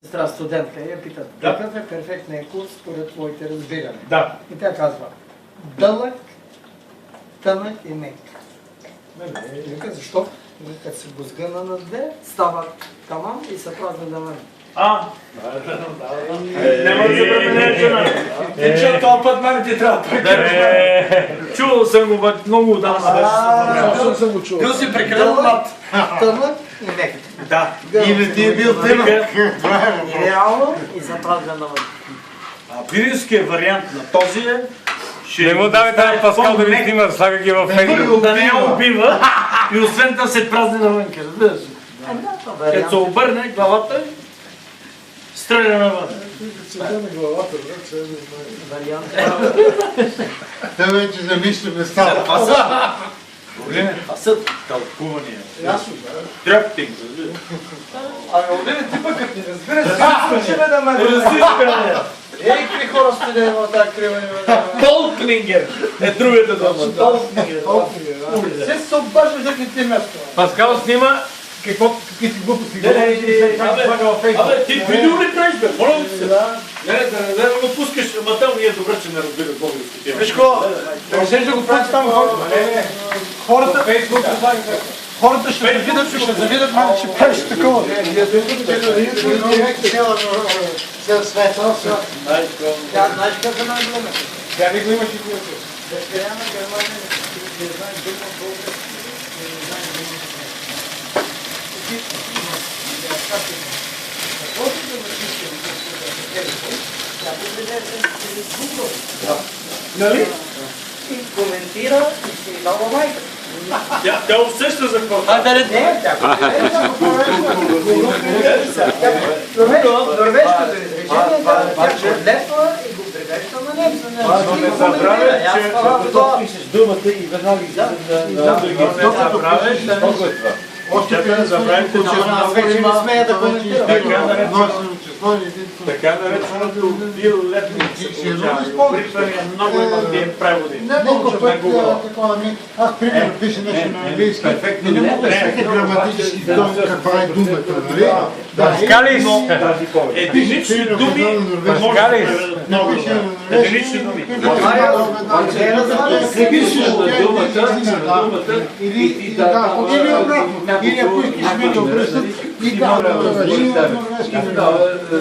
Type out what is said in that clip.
Сестра студентка я питат, какъв е перфектният курс според твоите разбиране? Да. И тя казва, дълъг, тънък и мек. Вика, защо? Като се го сгъна на две, става таман и се празни да мъни. Няма да забравя жена. Защото този път мами ти трябва да Чувал съм го, бе, много отдавна съм го чувал. Бил си прекалено млад. Тънък и мек. Да. Или ти е бил тънък. Реално и се празни да мъни. Пиринският вариант на този е... Не му давайте на Паскал да ви снима, слага ги във Фейсбук. Да не я убива и освен това се празни навънка, разбираш ли? Като се обърне главата и стреля навън. Цвета на главата, че не знае. Вариант. Те вече замисляме става. Това са тълкувания. Ясно, да. Тръптинг, разбираш. Ами, Олене, ти пък като не разбираш, ще ме да ме Разисквания. Ей, какви хора сте да има тази крива и Толклингер е другата дума. Толклингер. Все се обаждаш да не ти място. Паскал снима какви глупости Абе, ти видео ли правиш, бе? Моля ли се? Не да го пускаш, ама там ми е добре, че не разбират български тема. Виж какво, можеш да го правиш там хората ще завидят, малко ще правиш такова. Тя знаеш как е най-голема? Тя не го имаш и ти. Дъщеря на Германия не знае дума български, не знае дума какво ще да вършиш, тя погледне с Google. Нали? И коментира и си дава майка. Тя усеща за какво. Не, тя норвежкото изречение, тя подлепва и го превежда на немца. Не забравяй, че като пишеш думата и веднага ги още не забравяйте, че вече не смея да коментирам. така нареченото биолетник се получава. Британия много има преводи. Много път такова ми. Аз примерно пиша нещо на английски и не мога да всеки граматически каква е думата, нали? Паскалис! Единични думи може да преведат много добре. Единични думи. Или обратно. Или ако искаш ми да обръщат, и да, или от норвежки.